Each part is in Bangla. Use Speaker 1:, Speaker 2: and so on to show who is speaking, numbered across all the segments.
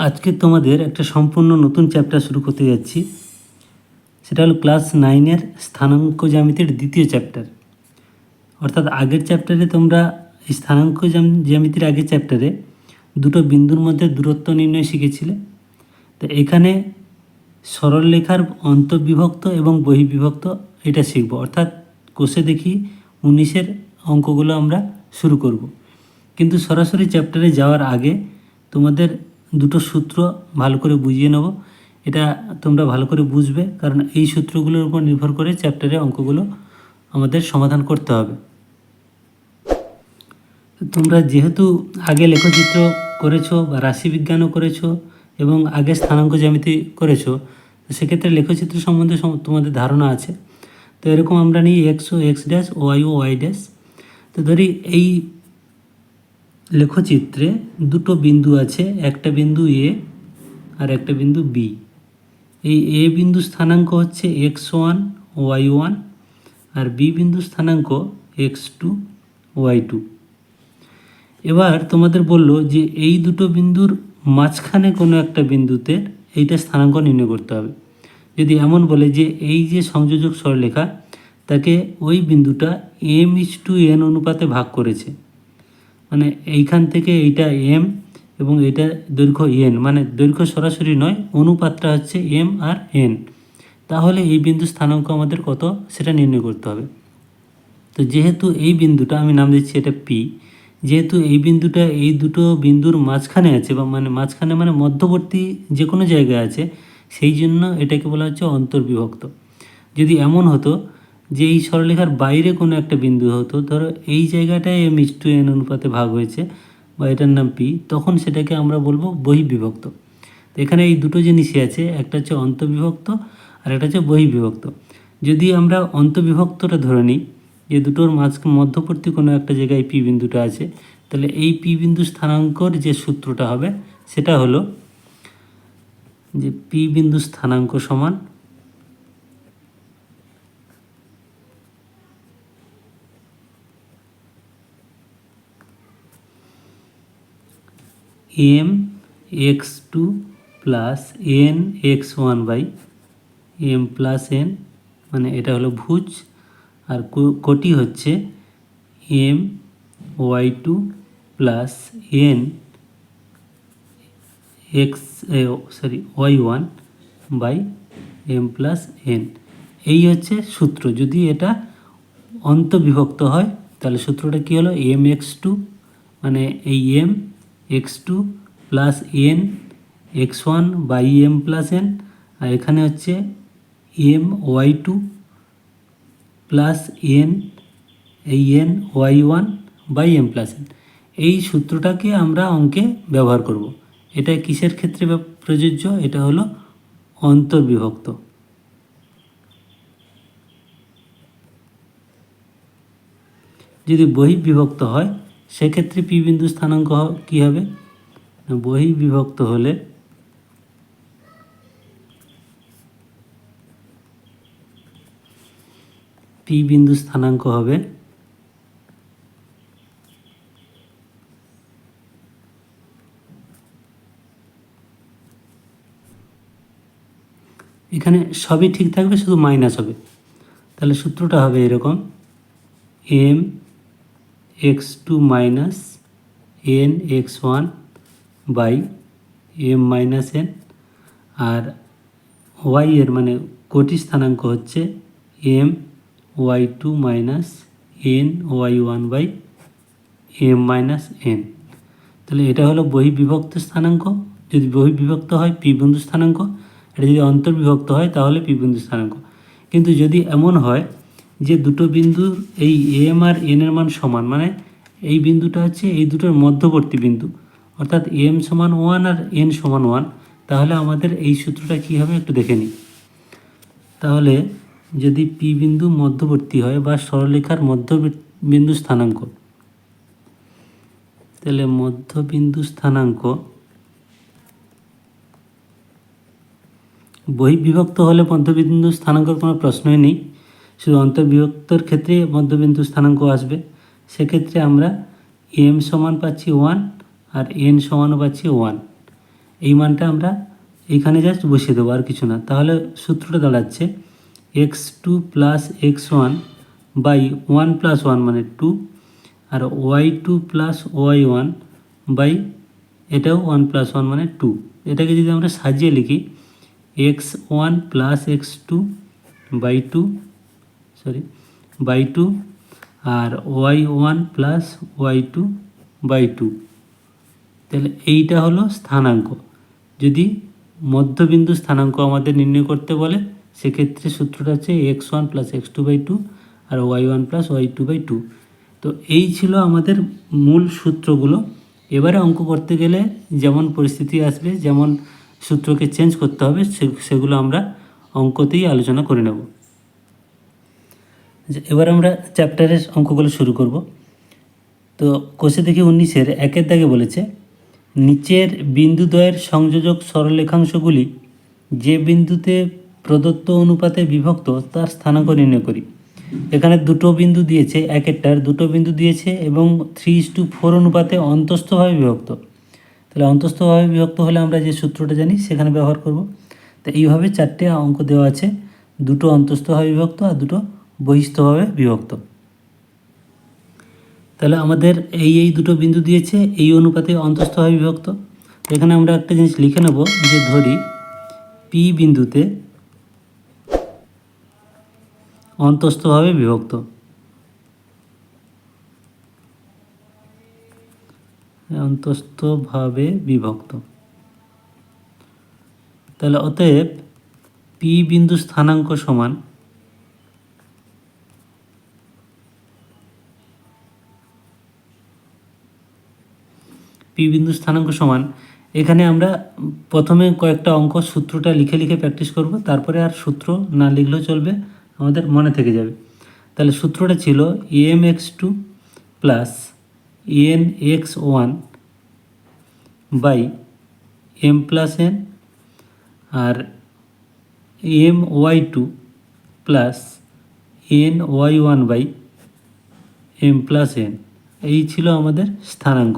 Speaker 1: আজকে তোমাদের একটা সম্পূর্ণ নতুন চ্যাপ্টার শুরু করতে যাচ্ছি। সেটা হলো ক্লাস 9-এর স্থানাঙ্ক জ্যামিতির দ্বিতীয় চ্যাপ্টার। অর্থাৎ আগের চ্যাপ্টারে তোমরা স্থানাঙ্ক জ্যামিতির আগের চ্যাপ্টারে দুটো বিন্দুর মধ্যে দূরত্ব নির্ণয় শিখেছিলে। তো এখানে সরলরেখার অন্তর্বিভক্ত এবং বহির্বিভক্ত এটা শিখব। অর্থাৎ কোষে দেখি 19-এর অঙ্কগুলো আমরা শুরু করব। কিন্তু সরাসরি চ্যাপ্টারে যাওয়ার আগে তোমাদের দুটো সূত্র ভালো করে বুঝিয়ে নেব। এটা তোমরা ভালো করে বুঝবে, কারণ এই সূত্রগুলোর উপর নির্ভর করে চ্যাপ্টারে অঙ্কগুলো আমাদের সমাধান করতে হবে। তোমরা যেহেতু আগে লেখচিত্র করেছো বা রাশিবিজ্ঞানও করেছো এবং আগে স্থানাঙ্ক জ্যামিতি করেছো, সেক্ষেত্রে লেখচিত্র সম্বন্ধে তোমাদের ধারণা আছে। তো এরকম আমরা নিই এক্স ও এক্স ড্যাশ, ওয়াই ও ওয়াই ড্যাশ। তো ধরি এই লেখচিত্রে দুটো বিন্দু আছে, একটা বিন্দু এ আর একটা বিন্দু বি। এই এ বিন্দু স্থানাঙ্ক হচ্ছে x1 y1 আর বি বিন্দু স্থানাঙ্ক x2 y2। এবার তোমাদের বললো যে এই দুটো বিন্দুর মাঝখানে কোনো একটা বিন্দুতে এইটা স্থানাঙ্ক নির্ণয় করতে হবে। যদি এমন বলে যে এই যে সংযোজক সরলরেখা তাকে ওই বিন্দুটা m:n অনুপাতে ভাগ করেছে, মানে এইখান থেকে এইটা m এবং এটা দৈর্ঘ্য n, মানে দৈর্ঘ্য সরাসরি নয়, অনুপাতটা হচ্ছে m আর n, তাহলে এই বিন্দু স্থানাঙ্ক আমাদের কত সেটা নির্ণয় করতে হবে। তো যেহেতু এই বিন্দুটা আমি নাম দিচ্ছি এটা p, যেহেতু এই বিন্দুটা এই দুটো বিন্দুর মাঝখানে আছে বা মাঝখানে মানে মধ্যবর্তী যে কোনো জায়গায় আছে, সেই জন্য এটাকে বলা হচ্ছে অন্তর্বিভক্ত। যদি এমন হতো যে এই সরলরেখার বাইরে কোনো একটা বিন্দু হতো, ধরো এই জায়গাটায় m:n অনুপাতে ভাগ হয়েছে বা এটার নাম p, তখন সেটাকে আমরা বলবো বহির্বিভক্ত। তো এখানে এই দুটো জিনিসই আছে, একটা হচ্ছে অন্তর্বিভক্ত আর একটা হচ্ছে বহির্বিভক্ত। যদি আমরা অন্তর্বিভক্তটা ধরে নিই যে দুটোর মধ্যবর্তী কোনো একটা জায়গায় p বিন্দুটা আছে, তাহলে এই p বিন্দু স্থানাঙ্কর যে সূত্রটা হবে সেটা হলো যে p বিন্দু স্থানাঙ্ক সমান m(x2 + n(x1) by m + n, মানে এটা হলো ভুজ, আর কোটি হচ্ছে m(y2 + y1 by m + n। এই হচ্ছে সূত্র। যদি এটা অন্তর্বিভক্ত হয় তাহলে সূত্রটা কী হলো, m(x2) মানে এই m(x2 + n(x1 by m + n), আর এখানে হচ্ছে m(y2 + n এই n(y1 বাই m + n)। এই সূত্রটাকে আমরা অঙ্কে ব্যবহার করব। এটা কিসের ক্ষেত্রে প্রযোজ্য? এটা হলো অন্তর্বিভক্ত। যদি বহির্বিভক্ত হয় সেক্ষেত্রে p বিন্দু স্থানাঙ্ক কী হবে? বহির্বিভক্ত হলে p বিন্দু স্থানাঙ্ক হবে এখানে সবই ঠিক থাকবে, শুধু মাইনাস হবে। তাহলে সূত্রটা হবে এরকম, m(x2 - n(x1 by m - n), আর y এর মানে কোটি স্থানাঙ্ক হচ্ছে m(y2 - n(y1 by m - n)। তাহলে এটা হলো বহির্বিভক্ত স্থানাঙ্ক। যদি বহির্বিভক্ত হয় p বিন্দু স্থানাঙ্ক, এটা যদি অন্তর্বিভক্ত হয় তাহলে p বিন্দু স্থানাঙ্ক। কিন্তু যদি এমন হয় যে দুটো বিন্দুর এই m আর n এর মান সমান, মানে এই বিন্দুটা হচ্ছে এই দুটোর মধ্যবর্তী বিন্দু, অর্থাৎ m = 1 আর n = 1, তাহলে আমাদের এই সূত্রটা কী হবে একটু দেখে নিই। তাহলে যদি p বিন্দু মধ্যবর্তী হয় বা সরলরেখার মধ্যবিন্দু স্থানাঙ্ক, তাহলে মধ্যবিন্দু স্থানাঙ্ক বহির্বিভক্ত হলে মধ্যবিন্দু স্থানাঙ্কর কোনো প্রশ্নই নেই, শুধু অন্তর্বিভক্তর ক্ষেত্রে মধ্যবিন্দু স্থানাঙ্ক আসবে। সেক্ষেত্রে আমরা m সমান পাচ্ছি 1 আর n সমানও পাচ্ছি 1। এই মানটা আমরা এইখানে জাস্ট বসিয়ে দেবো, আর কিছু না। তাহলে সূত্রটা দাঁড়াচ্ছে x2 plus x1 by 1 plus 1 মানে 2, আর y2 প্লাস y1 বাই এটাও 1 প্লাস 1 মানে 2। এটাকে যদি আমরা সাজিয়ে লিখি x1 plus x2 by 2, by 2, আর y1 প্লাস y2 বাই 2। তাহলে এইটা হলো স্থানাঙ্ক। যদি মধ্যবিন্দু স্থানাঙ্ক আমাদের নির্ণয় করতে বলে, সেক্ষেত্রে সূত্রটা হচ্ছে x1 প্লাস x2 বাই 2 আর y1 প্লাস y2 বাই 2। তো এই ছিল আমাদের মূল সূত্রগুলো। এবারে অঙ্ক করতে গেলে যেমন পরিস্থিতি আসবে, যেমন সূত্রকে চেঞ্জ করতে হবে, সেগুলো আমরা অঙ্কতেই আলোচনা করে নেব। এবার আমরা চ্যাপ্টারের অঙ্কগুলো শুরু করব। তো কোষে দেখি 19-এর 1-এর দাগে বলেছে নিচের বিন্দুদ্বয়ের সংযোজক সরলরেখাংশগুলি যে বিন্দুতে প্রদত্ত অনুপাতে বিভক্ত তার স্থানাঙ্ক নির্ণয় করি। এখানে দুটো বিন্দু দিয়েছে, একেরটার দুটো বিন্দু দিয়েছে এবং 3:4 অনুপাতে অন্তস্থভাবে বিভক্ত। তাহলে অন্তস্থভাবে বিভক্ত হলে আমরা যে সূত্রটা জানি সেখানে ব্যবহার করব। তো এইভাবে 4টে অঙ্ক দেওয়া আছে, দুটো অন্তস্থভাবে বিভক্ত আর দুটো বহিস্থভাবে বিভক্ত। তাহলে আমাদের এই দুটো বিন্দু দিয়েছে, এই অনুপাতে অন্তস্থভাবে বিভক্ত। এখানে আমরা একটা জিনিস লিখে নেব, যে ধরি পি বিন্দুতে অন্তস্থভাবে বিভক্ত, অন্তস্থভাবে বিভক্ত। তাহলে অতএব পি বিন্দু স্থানাঙ্ক সমান এখানে আমরা প্রথমে কয়েকটা অঙ্ক সূত্রটা লিখে লিখে প্র্যাকটিস করব, তারপরে আর সূত্র না লিখলেও চলবে, আমাদের মনে থেকে যাবে। তাহলে সূত্রটা ছিল mx2 plus nx1 by m plus n, আর my2 plus ny1 by m plus n। এই ছিল আমাদের স্থানাঙ্ক।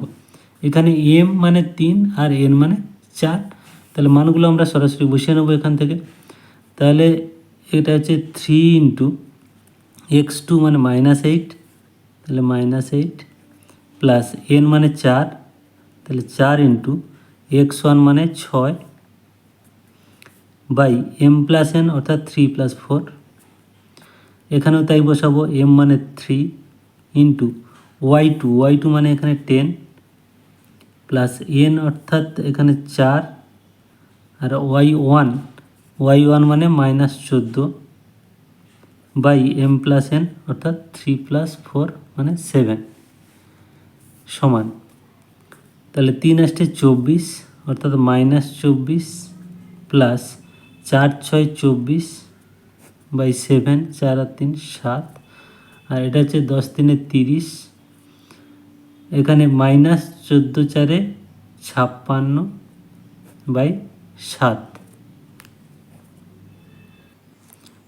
Speaker 1: এখানে m মানে 3 আর n মানে 4। তাহলে মানগুলো আমরা সরাসরি বসিয়ে নেব এখান থেকে। তাহলে এটা হচ্ছে 3 ইন্টু x2 মানে -8, তাহলে -8 প্লাস n মানে 4, তাহলে 4 ইন্টু x1 মানে 6 বাই m প্লাস n অর্থাৎ 3 প্লাস 4। এখানেও তাই বসাবো, m মানে 3 ইন্টু y2 মানে এখানে 10 প্লাস n অর্থাৎ এখানে 4, আর y1 মানে -14 বাই m প্লাস n অর্থাৎ 3 প্লাস 4 মানে 7 সমান। তাহলে 3 আসছে 24 অর্থাৎ -24 প্লাস 4 6 24 বাই 7, 4 আর 3 7, আর এটা হচ্ছে 10 3 30, এখানে -14 4 56 বাই 7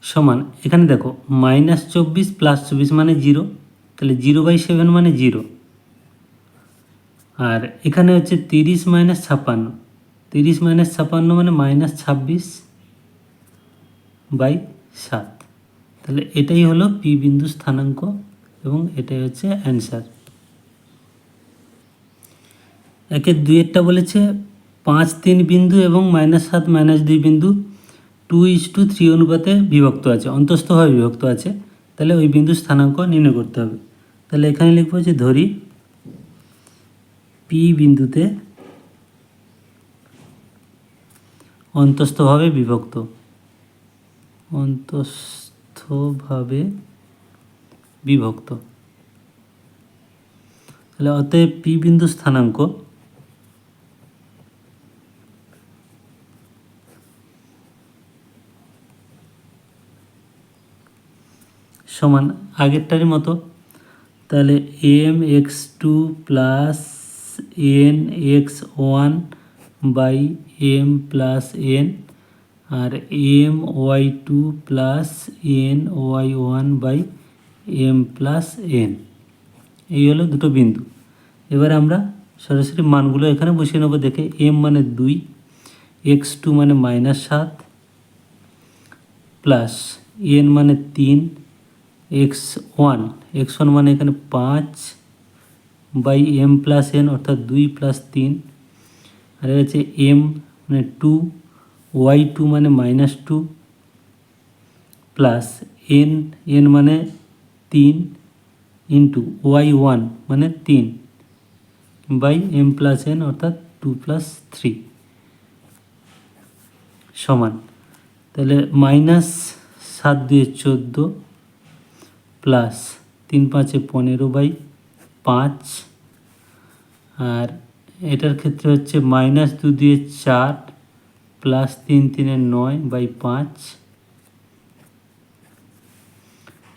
Speaker 1: সমান। এখানে দেখো -24 প্লাস 24 মানে 0, তাহলে 0/7 মানে 0, আর এখানে হচ্ছে 30 - 56, 30 - 56 মানে -26 বাই 7। তাহলে এটাই হলো পি বিন্দু স্থানাঙ্ক এবং এটাই হচ্ছে অ্যান্সার। 1-এর 2-এরটা বলেছে 5 3 বিন্দু এবং -7 -2 বিন্দু 2:3 অনুপাতে বিভক্ত আছে, অন্তস্থভাবে বিভক্ত আছে। তাহলে ওই বিন্দু স্থানাঙ্ক নির্ণয় করতে হবে। তাহলে এখানে লিখবো যে ধরি পি বিন্দুতে অন্তস্থভাবে বিভক্ত, তাহলে অতএব পি বিন্দু স্থানাঙ্ক সমান আগেরটারই মতো। তাহলে mx2 plus nx1 by m plus n, আর my2 plus ny1 by m plus n। এই হলো দুটো বিন্দু। এবার আমরা সরাসরি মানগুলো এখানে বসিয়ে নেবো। দেখে m মানে 2, x2 মানে -7 প্লাস n মানে 3, x1 মানে এখানে 5 বাই m প্লাস n অর্থাৎ 2 প্লাস 3, আর হচ্ছে m মানে 2, y2 মানে -2 প্লাস n মানে 3 ইন্টু y1 মানে 3 বাই m প্লাস n অর্থাৎ 2 প্লাস 3 সমান, তাহলে -7 দিয়ে 14 প্লাস 3 5 15 বাই 5, আর এটার ক্ষেত্রে হচ্ছে -2 দিয়ে 4 প্লাস 3 3 9 বাই 5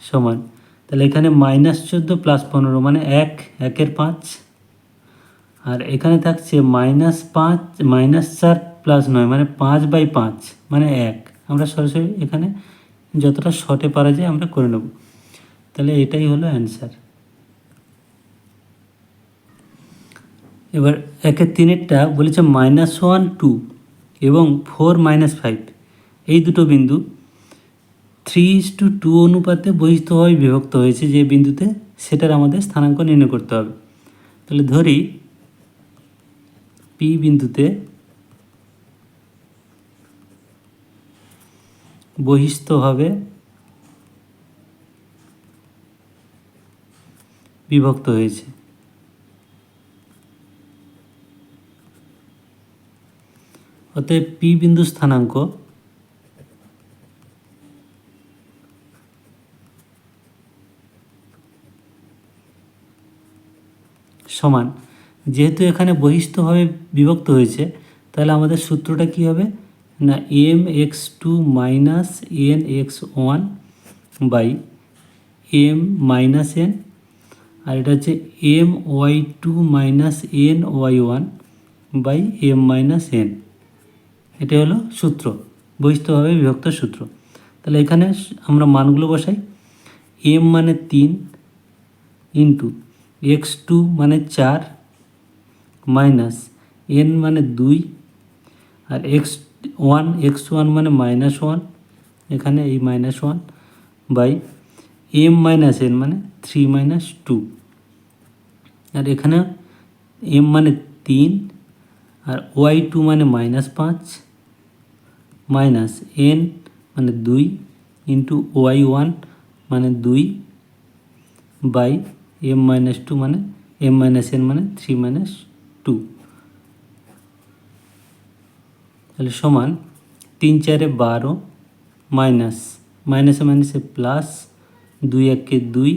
Speaker 1: সমান, তাহলে এখানে -14 প্লাস 15 মানে 1 5, আর এখানে থাকছে -5 -4 প্লাস 9 মানে 5 বাই 5 মানে 1। আমরা সরাসরি এখানে যতটা শর্টে পারা যায় আমরা করে নেব, তাহলে এটাই হলো অ্যান্সার। এবার 1-3 বলেছে -1 2 এবং 4 -5 এই দুটো বিন্দু 3:2 অনুপাতে বহিস্থভাবে বিভক্ত হয়েছে যে বিন্দুতে, সেটার আমাদের স্থানাঙ্ক নির্ণয় করতে হবে। তাহলে ধরি পি বিন্দুতে বহিস্থভাবে বিভক্ত হয়েছে, অতএব পি বিন্দু স্থানাঙ্ক সমান, যেহেতু এখানে বহিস্থভাবে বিভক্ত হয়েছে তাহলে আমাদের সূত্রটা কি হবে না mx2 minus nx1 by m minus n, আর এটা হচ্ছে my2 minus ny1 by m minus n। এটা হলো সূত্র, বহিস্থভাবে বিভক্ত সূত্র। তাহলে এখানে আমরা মানগুলো বসাই, m মানে 3 ইন্টু x2 মানে 4 মাইনাস n মানে 2, আর x1 মানে -1, এখানে এই -1 বাই m মাইনাস n মানে 3 - 2, আর এখানে m মানে 3 আর y2 মানে -5 মাইনাস n মানে 2 ইন্টু y1 মানে 2 বাই m মাইনাস 2 মানে m মাইনাস n মানে 3 - 2, তাহলে সমান 3 4 12 মাইনাস মাইনাসে মাইনাসে প্লাস 2 1 2,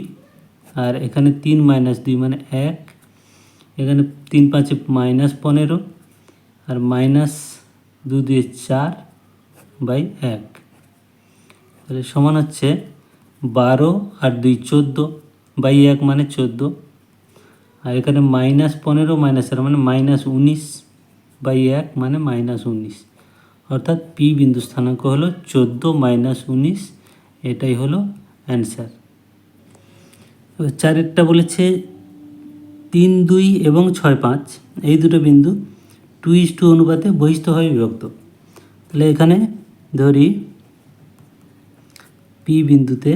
Speaker 1: আর এখানে 3 - 2 মানে 1, এখানে 3 5 -15, আর -2 দিয়ে 4 বাই 1, তাহলে সমান হচ্ছে 12 আর 2 14 বাই 1 মানে 14, আর এখানে -15 মাইনাসের মানে -19 বাই 1 মানে -19, অর্থাৎ পি বিন্দু স্থানাঙ্ক হলো 14 - 19, এটাই হলো অ্যান্সার। এবার 4 বলেছে 3 2 এবং 6 5 এই দুটো বিন্দু 2:2 অনুপাতে বহিস্থভাবে বিভক্ত। তাহলে এখানে ধরি পি বিন্দুতে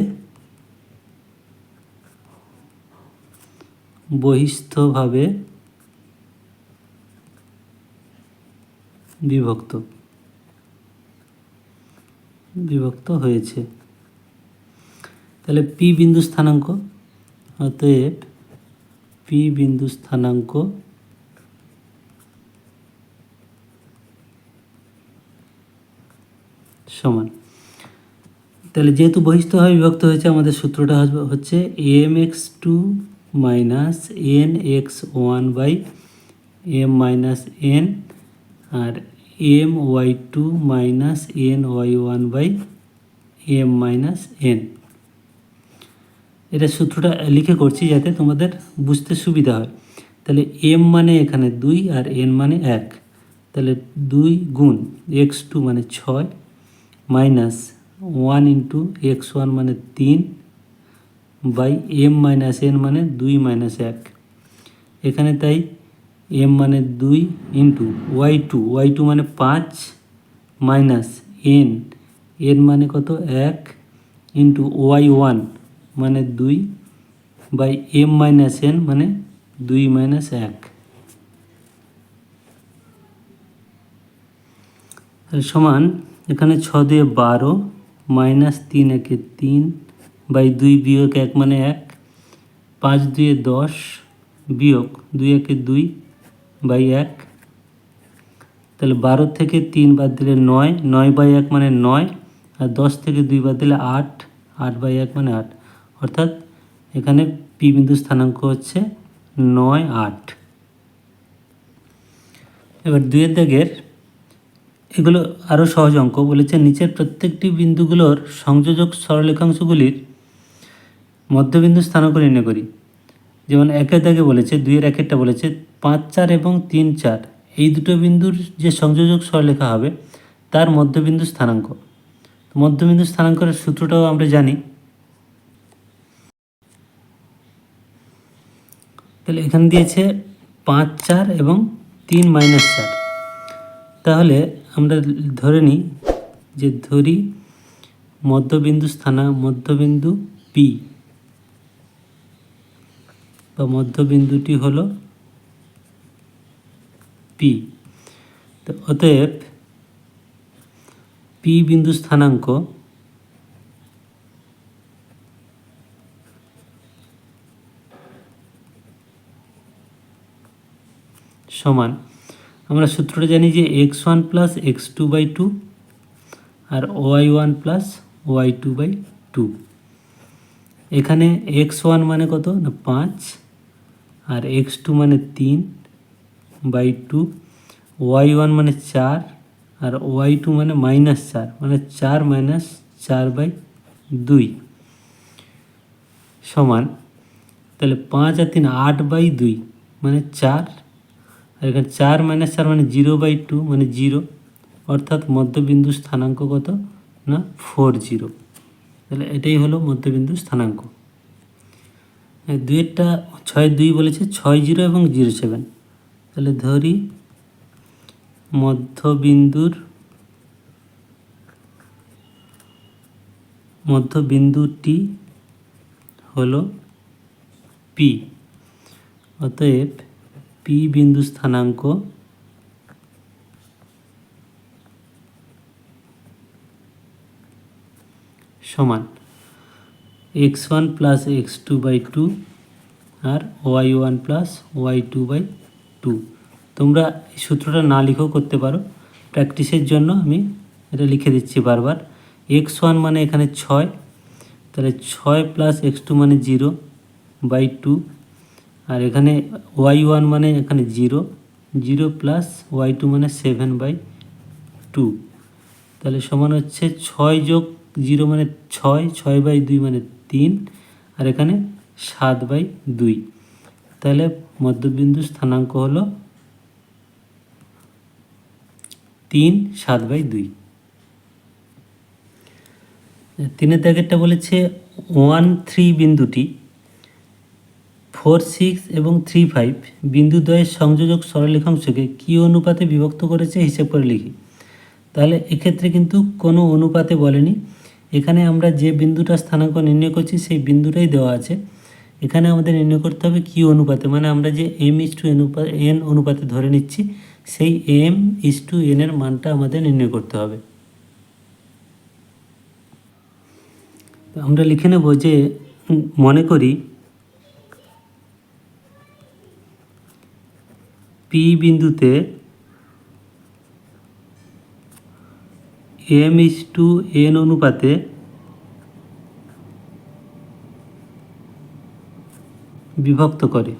Speaker 1: বহিস্থভাবে বিভক্ত হয়েছে, তাহলে পি বিন্দু স্থানাঙ্ক, অতএব পি বিন্দু স্থানাঙ্ক সমান, তাহলে যেহেতু বহিস্থভাবে বিভক্ত হয়েছে আমাদের সূত্রটা হচ্ছে mx2 minus nx1 by m minus n, আর my2 minus ny1 by m minus n। এটা সূত্রটা লিখে করছি যাতে তোমাদের বুঝতে সুবিধা হয়। তাহলে m মানে এখানে 2 আর n মানে 1, তাহলে 2 গুণ x2 মানে 6 মাইনাস 1 ইন্টু x1 মানে 3 বাই m মাইনাস n মানে 2 মাইনাস 1, এখানে তাই m মানে 2 ইন্টু y2 মানে 5 মাইনাস এন, এন মানে কত 1 ইন্টু y1 মানে 2 বাই m মাইনাস n মানে 2 মাইনাস 1 সমান এখানে 6 দিয়ে 12 মাইনাস 3 একে 3 বাই 2 বিয়োগ 1 মানে 1, 5 দুয়ে 10 বিয়োগ 2 একে 2 বাই 1, তাহলে 12 থেকে 3 বাদ দিলে 9, 9 বাই 1 মানে 9, আর 10 থেকে 2 বাদ দিলে 8, 8 বাই 1 মানে 8, অর্থাৎ এখানে পি বিন্দু স্থানাঙ্ক হচ্ছে 9, 8। এবার 2 দাগের এগুলো আরও সহজ অঙ্ক বলেছে, নিচের প্রত্যেকটি বিন্দুগুলোর সংযোজক সরলরেখাংশগুলির মধ্যবিন্দু স্থানাঙ্ক নির্ণয় করি। যেমন 1 দাগে বলেছে, 2 1 বলেছে 5, 4 এবং 3, 4 এই দুটো বিন্দুর যে সংযোজক সরলরেখা হবে তার মধ্যবিন্দু স্থানাঙ্ক। মধ্যবিন্দু স্থানাঙ্কের সূত্রটাও আমরা জানি। তাহলে এখানে দিয়েছে 5, 4 এবং 3 মাইনাস 4। তাহলে আমরা ধরে নিই যে মধ্যবিন্দু পি বা মধ্যবিন্দুটি হলো পি। তো অতএব পি বিন্দু স্থানাঙ্ক সমান, আমরা সূত্রটা জানি যে x1 প্লাস x2/2 আর y1 প্লাস y2/2। এখানে x1 মানে কত না 5 আর x2 মানে 3/2, y1 মানে 4 আর y2 মানে -4 মানে 4 মাইনাস 4/2 সমান, তাহলে 5 আর 3 8/2 মানে 4, আর এখানে 4 মাইনাস 4 মানে 0/2 মানে 0, অর্থাৎ মধ্যবিন্দু স্থানাঙ্ক কত না 40। তাহলে এটাই হলো মধ্যবিন্দু স্থানাঙ্ক। 2 6 2 বলেছে 6 0 এবং 0 7। তাহলে ধরি মধ্যবিন্দুটি হলো পি। অতএব পি বিন্দু স্থানাঙ্ক সমান x1 প্লাস x2/2 আর y1 প্লাস y2/2। তোমরা এই সূত্রটা না লিখেও করতে পারো, প্র্যাকটিসের জন্য আমি এটা লিখে দিচ্ছি বারবার। x1 মানে এখানে 6, তাহলে 6 প্লাস x2 মানে 0/2, আর এখানে y1 মানে এখানে 0, 0 প্লাস y2 মানে 7/2, তাহলে সমান হচ্ছে 6 যোগ 0 মানে 6, 6/2 মানে 3, আর এখানে 7/2। তাহলে মধ্যবিন্দু স্থানাঙ্ক হলো 3, 7/2। 3 দাগেরটা বলেছে 1, 3 বিন্দুটি 4, 6 এবং 3, 5 বিন্দুদ্বয়ের সংযোজক সরলরেখাংশকে কী অনুপাতে বিভক্ত করেছে হিসেব করে লিখি। তাহলে এক্ষেত্রে কিন্তু কোনো অনুপাতে বলেনি, এখানে আমরা যে বিন্দুটা স্থানাঙ্ক নির্ণয় করছি সেই বিন্দুটাই দেওয়া আছে। এখানে আমাদের নির্ণয় করতে হবে কি অনুপাতে, মানে আমরা যে m/n অনুপাতে ধরে নিচ্ছি সেই m/n এর মানটা আমাদের নির্ণয় করতে হবে। আমরা লিখে নেব যে মনে করি পি বিন্দুতে m/n অনুপাতে বিভক্ত করে।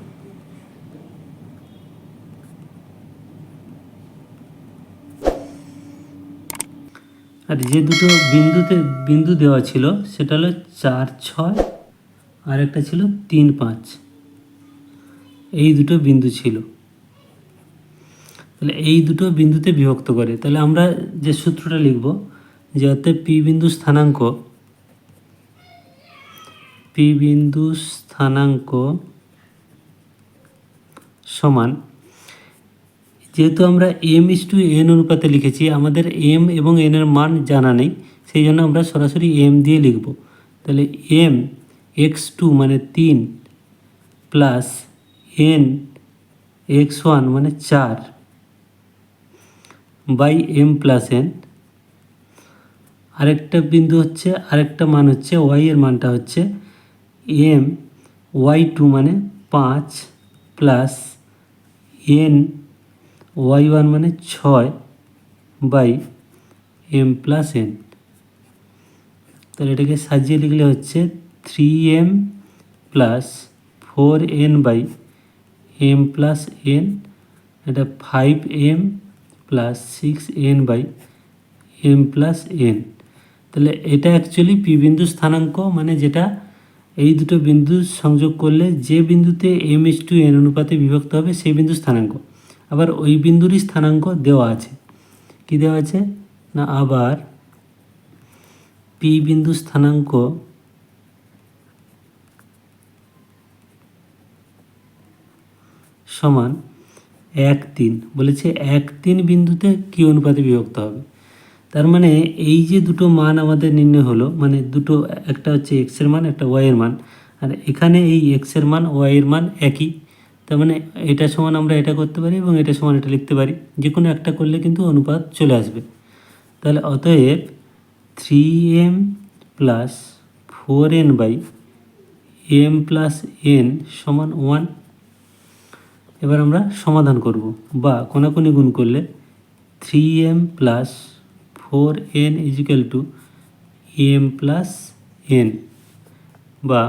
Speaker 1: আর যে দুটো বিন্দু দেওয়া ছিল সেটা হলো 4, 6 আর একটা ছিল 3, 5, এই দুটো বিন্দু ছিল। তাহলে এই দুটো বিন্দুতে বিভক্ত করে। তাহলে আমরা যে সূত্রটা লিখব যে অতএব পি বিন্দু স্থানাঙ্ক সমান, যেহেতু আমরা m/n অনুপাতে লিখেছি, আমাদের m এবং n এর মান জানা নেই, সেই জন্য আমরা সরাসরি m দিয়ে লিখব। তাহলে m x2 মানে 3 প্লাস n x1 মানে 4 বাই m প্লাস n। আরেকটা বিন্দু হচ্ছে, আরেকটা মান হচ্ছে y এর মানটা হচ্ছে m y2 মানে 5 প্লাস n y1 মানে 6 বাই m প্লাস n। তাহলে এটাকে সাজিয়ে লিখলে হচ্ছে 3m plus 4n by m plus n, এটা 5m plus 6n by m plus n। তাহলে এটা অ্যাকচুয়ালি পি বিন্দু স্থানাঙ্ক, মানে যেটা এই দুটো বিন্দু সংযোগ করলে যে বিন্দুতে m/n অনুপাতে বিভক্ত হবে সেই বিন্দু স্থানাঙ্ক। আবার ওই বিন্দুরই স্থানাঙ্ক দেওয়া আছে। কি দেওয়া আছে না, আবার পি বিন্দু স্থানাঙ্ক সমান 1-3 বলেছে। 1-3 বিন্দুতে কি অনুপাতে বিভক্ত হবে। তার মানে এই যে দুটো মান আমাদের নির্ণয় হলো, মানে দুটো, একটা হচ্ছে x এর মান, একটা y এর মান, আর এখানে এই x এর মান y এর মান একই। তার মানে এটা সমান আমরা এটা করতে পারি এবং এটা সমান এটা লিখতে পারি, যে কোনো একটা করলে কিন্তু অনুপাত চলে আসবে। তাহলে অতএব 3m plus 4n by m plus n সমান 1। এবার আমরা সমাধান করব, বা কোনাকুনি গুণ করলে 3m plus 4n is equal to m plus n, বা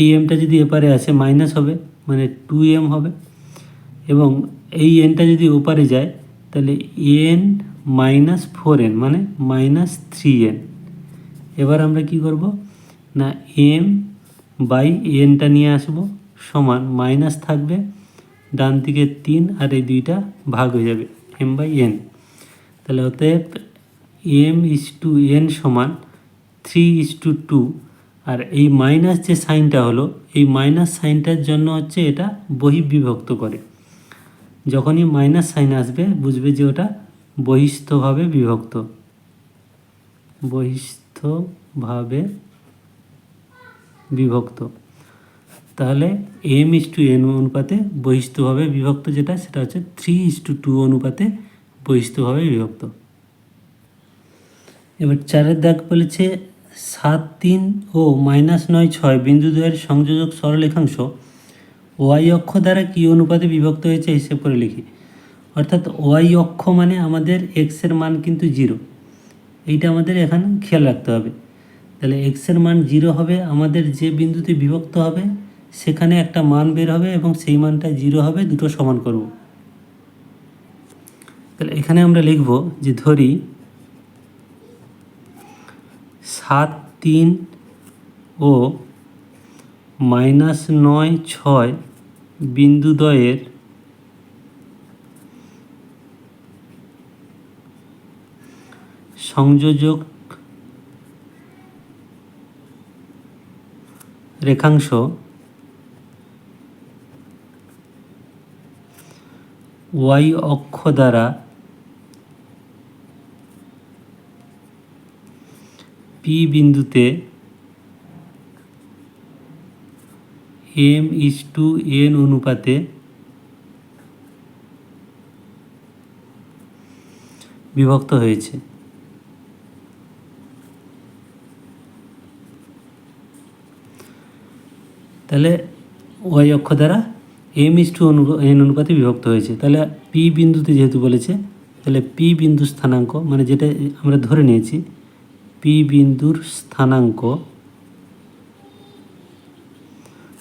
Speaker 1: এই এমটা যদি এপারে আসে মাইনাস হবে, মানে 2m হবে, এবং এই এনটা যদি ওপারে যায় তাহলে n মাইনাস 4n মানে মাইনাস 3n। এবার আমরা কি করব না, m বাই nটা নিয়ে আসব, সমান মাইনাস থাকবে ডান দিকে 3, আর এই দুইটা ভাগ হয়ে যাবে m বাই n। তাহলে অতএব m/n সমান 3:2। আর এই মাইনাস যে সাইনটা হলো, এই মাইনাস সাইনটার জন্য হচ্ছে এটা বহির্বিভক্ত করে। যখনই মাইনাস সাইন আসবে বুঝবে যে ওটা বহিস্থভাবে বিভক্ত, বহিস্থভাবে বিভক্ত। তাহলে m/n অনুপাতে বহিস্থভাবে বিভক্ত যেটা, সেটা হচ্ছে 3:2 অনুপাতে বহিস্থভাবে বিভক্ত। এবার 4-এর দাগ বলেছে 7-3 ও -9-6 বিন্দুদ্বয়ের সংযোজক সরলরেখাংশ y অক্ষ দ্বারা কী অনুপাতে বিভক্ত হয়েছে হিসেব করে লিখি। অর্থাৎ y অক্ষ মানে আমাদের x এর মান কিন্তু 0, এইটা আমাদের এখানে খেয়াল রাখতে হবে। তাহলে x এর মান 0 হবে, আমাদের যে বিন্দুতে বিভক্ত হবে সেখানে একটা মান বের হবে এবং সেই মানটা 0 হবে, দুটো সমান করব। তাহলে এখানে আমরা লিখব যে ধরি 7-3 ও -9-6 বিন্দুদ্বয়ের সংযোজক রেখাংশ y অক্ষ দ্বারা p বিন্দুতে m/n অনুপাতে বিভক্ত হয়েছে। তাহলে y অক্ষ দ্বারা m/n অনুপাতে বিভক্ত হয়েছে। তাহলে p বিন্দুতে যেহেতু বলেছে, তাহলে p বিন্দু স্থানাঙ্ক, মানে যেটা আমরা ধরে নিয়েছি p বিন্দুর স্থানাঙ্ক,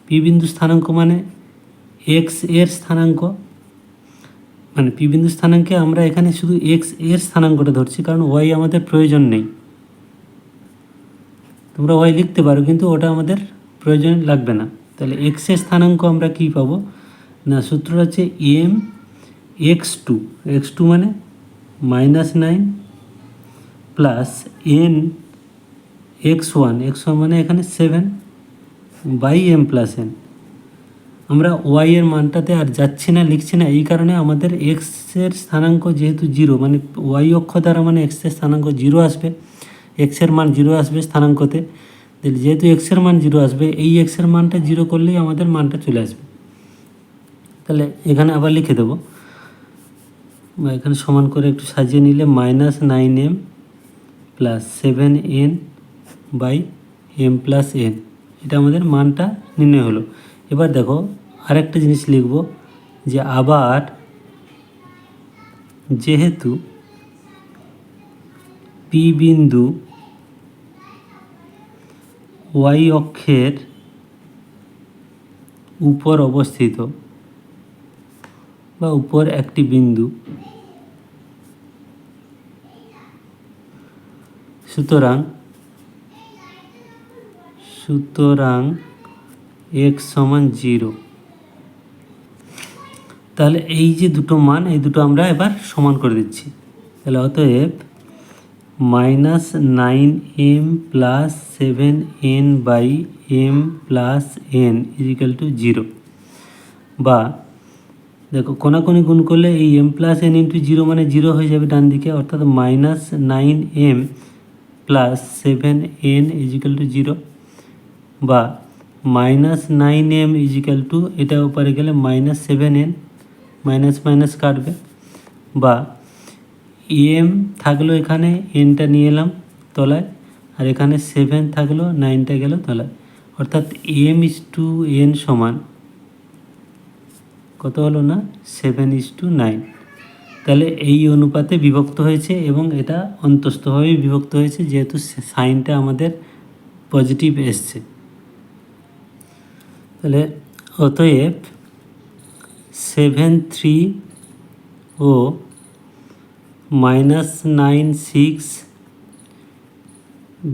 Speaker 1: p বিন্দু স্থানাঙ্ক মানে x এর স্থানাঙ্ক, মানে p বিন্দু স্থানাঙ্কে আমরা এখানে শুধু x এর স্থানাঙ্কটা ধরছি, কারণ y আমাদের প্রয়োজন নেই। তোমরা y লিখতে পারো কিন্তু ওটা আমাদের প্রয়োজন লাগবে না। তাহলে x এর স্থানাঙ্ক আমরা কি পাবো না, সূত্র হচ্ছে m(x2) মানে -9 প্লাস n x1 মানে এখানে 7 বাই m প্লাস n। আমরা ওয়াই এর মানটাতে আর যাচ্ছি না, লিখছি না, এই কারণে আমাদের এক্সের স্থানাঙ্ক যেহেতু জিরো, মানে ওয়াই অক্ষ দ্বারা মানে এক্সের স্থানাঙ্ক জিরো আসবে, এক্সের মান জিরো আসবে স্থানাঙ্কতে। যেহেতু এক্সের মান জিরো আসবে, এই এক্সের মানটা জিরো করলেই আমাদের মানটা চলে আসবে। তাহলে এখানে আবার লিখে দেবো, এখানে সমান করে একটু সাজিয়ে নিলে -9m + 7n by m + n, এটা আমাদের মানটা নির্ণয় হলো। এবার দেখো আরেকটা জিনিস লিখব, যে আবার যেহেতু পি বিন্দু ওয়াই অক্ষের উপর অবস্থিত বা উপর একটি বিন্দু, সুতরাং x সমান 0। তাহলে এই যে দুটো মান, এই দুটো আমরা এবার সমান করে দিচ্ছি। তাহলে অতএব -9m + 7n by m + n = 0, বা দেখো কোনাকুনি গুণ করলে এই m + n × 0 মানে 0 হয়ে যাবে ডান দিকে, অর্থাৎ -9m + 7n = 0, বা -9m = এটা উপরে গেলে -7n, মাইনাস মাইনাস কাটবে, বা এম থাকলো এখানে, এনটা নিয়ে এলাম তলায়, আর এখানে 7 থাকলো, 9টা গেল তলায়, অর্থাৎ m/n সমান কত হলো না 7:9। তাহলে এই অনুপাতে বিভক্ত হয়েছে এবং এটা অন্তস্থভাবে বিভক্ত হয়েছে, যেহেতু সাইনটা আমাদের পজিটিভ এসছে। তাহলে অতএব 7,3 ও -9,6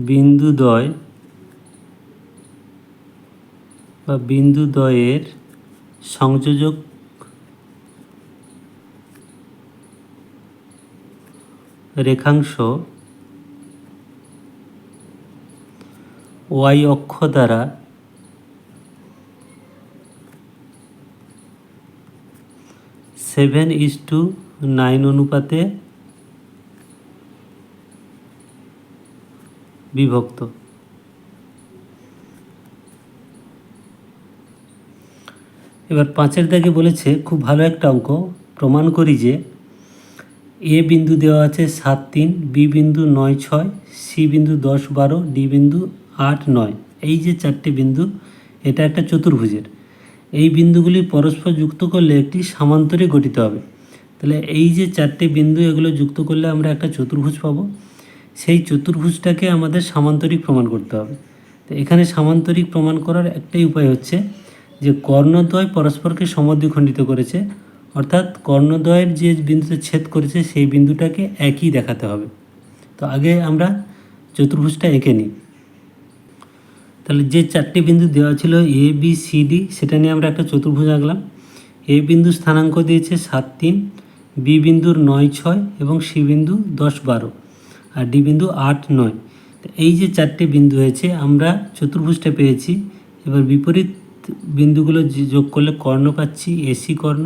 Speaker 1: বিন্দুদ্বয় বা বিন্দুদ্বয়ের সংযোজক রেখাংশ ওয়াই অক্ষ দ্বারা 7:9 অনুপাতে বিভক্ত। এবার 5-এর দাগে বলেছে, খুব ভালো একটা অঙ্ক, প্রমাণ করি যে এ বিন্দু দেওয়া আছে 7-3, বি বিন্দু 9-6, সি বিন্দু 10-12, ডি বিন্দু 8-9, এই যে চারটে বিন্দু, এটা একটা চতুর্ভুজের। এই বিন্দুগুলি পরস্পর যুক্ত করলে একটি সামান্তরিক গঠিত হবে। তাহলে এই যে চারটে বিন্দু, এগুলো যুক্ত করলে আমরা একটা চতুর্ভুজ পাবো। সেই চতুর্ভুজটাকে আমাদের সামান্তরিক প্রমাণ করতে হবে। তো এখানে সামান্তরিক প্রমাণ করার একটাই উপায় হচ্ছে যে কর্ণদ্বয় পরস্পরকে সমদ্বিখণ্ডিত করেছে, অর্থাৎ কর্ণদ্বয়ের যে বিন্দুতে ছেদ করেছে সেই বিন্দুটাকে একই দেখাতে হবে। তো আগে আমরা চতুর্ভুজটা এঁকে নিই। তাহলে যে চারটি বিন্দু দেওয়া ছিল এ বি সি ডি, সেটা নিয়ে আমরা একটা চতুর্ভুজ আঁকলাম। এ বিন্দু স্থানাঙ্ক দিয়েছে 7-3, বি বিন্দুর 9-6 এবং সি বিন্দু 10-12, আর ডি বিন্দু 8-9। এই যে চারটে বিন্দু হয়েছে, আমরা চতুর্ভুজটা পেয়েছি। এবার বিপরীত বিন্দুগুলো যোগ করলে কর্ণ পাচ্ছি, এসি কর্ণ,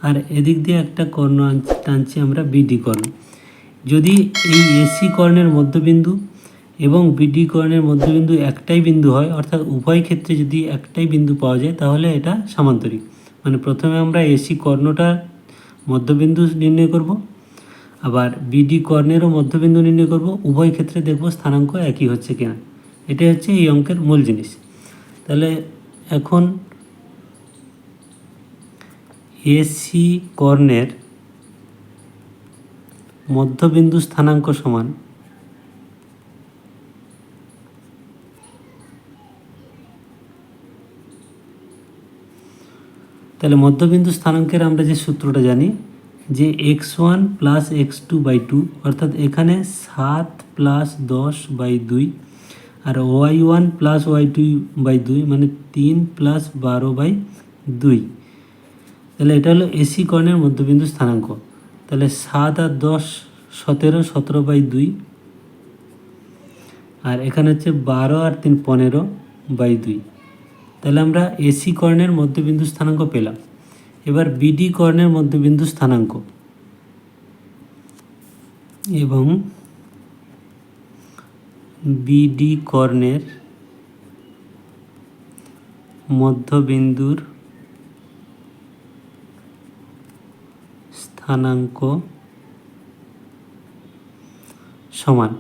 Speaker 1: আর এদিক দিয়ে একটা কর্ণ টানছি আমরা, বিডি কর্ণ। যদি এই এসি কর্ণের মধ্যবিন্দু এবং বিডি কর্ণের মধ্যবিন্দু একটাই বিন্দু হয়, অর্থাৎ উভয় ক্ষেত্রে যদি একটাই বিন্দু পাওয়া যায়, তাহলে এটা সামান্তরিক। মানে প্রথমে আমরা এসি কর্ণটা মধ্যবিন্দু নির্ণয় করব, আবার বিডি কর্ণেরও মধ্যবিন্দু নির্ণয় করব, উভয় ক্ষেত্রে দেখব স্থানাঙ্ক একই হচ্ছে কিনা। এটাই হচ্ছে এই অঙ্কের মূল জিনিস। তাহলে এখন এসি কর্ণের মধ্যবিন্দু স্থানাঙ্ক সমান তাহলে মধ্যবিন্দু স্থানাঙ্কের আমরা যে সূত্রটা জানি, যে x1 + x2/2, অর্থাৎ এখানে 7 + 10/2, আর y1 + y2/2 মানে 3 + 12/2। তাহলে এটা হলো এসি কর্ণের মধ্যবিন্দু স্থানাঙ্ক। তাহলে 7 আর 10 17, 17/2, আর এখানে হচ্ছে 12 আর 3 15/2। তাহলে আমরা এসি কর্ণের মধ্যবিন্দু স্থানাঙ্ক পেলাম। এবার বিডি কর্ণের মধ্যবিন্দু স্থানাঙ্ক এবং বিডি কর্ণের মধ্যবিন্দুর স্থানাঙ্ক সমান।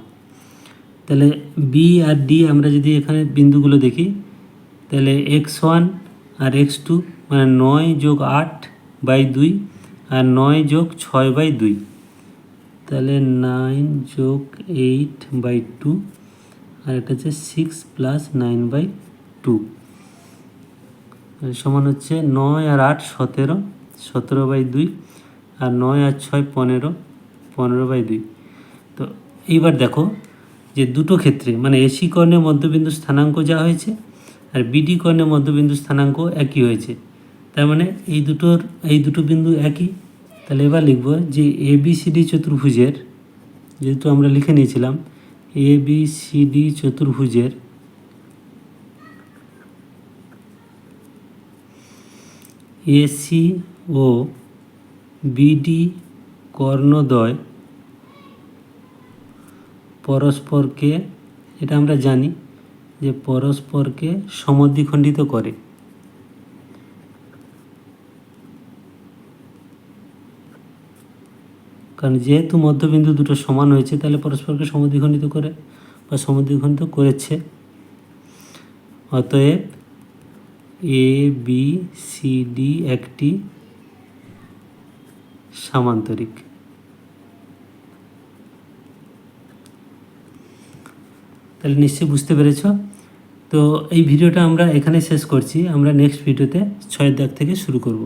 Speaker 1: তাহলে বি আর ডি আমরা যদি এখানে বিন্দুগুলো দেখি, তাহলে x1 আর x2 মানে 9+8/2 আর 9+6/2, তাহলে 9+8/2 আর এটা হচ্ছে 6 + 9/2 সমান হচ্ছে 9 আর 8 17, 17/2 আর 9 আর 6 15, 15/2। তো এইবার দেখো যে দুটো ক্ষেত্রে মানে এসি কর্ণের মধ্যবিন্দু স্থানাঙ্ক যা হয়েছে আর বিডি কর্ণের মধ্যবিন্দু স্থানাঙ্ক একই হয়েছে। তার মানে এই দুটো বিন্দু একই। তাহলে এবার লিখব যে এবিসিডি চতুর্ভুজের, যেহেতু আমরা লিখে নিয়েছিলাম এবিসিডি চতুর্ভুজের এসি ও বিডি কর্ণদ্বয় পরস্পরকে, এটা আমরা জানি যে পরস্পরকে সমদ্বিখণ্ডিত করে। কারণ যেহেতু মধ্যবিন্দু দুটো সমান হয়েছে তাহলে পরস্পরকে সমদ্বিখণ্ডিত করে বা সমদ্বিখণ্ডিত করেছে। অতএব এ বি সি ডি একটি সামান্তরিক। তাহলে নিশ্চয়ই বুঝতে পেরেছ। তো এই ভিডিওটা আমরা এখানে শেষ করছি। আমরা নেক্সট ভিডিওতে 6 দাগ থেকে শুরু করব।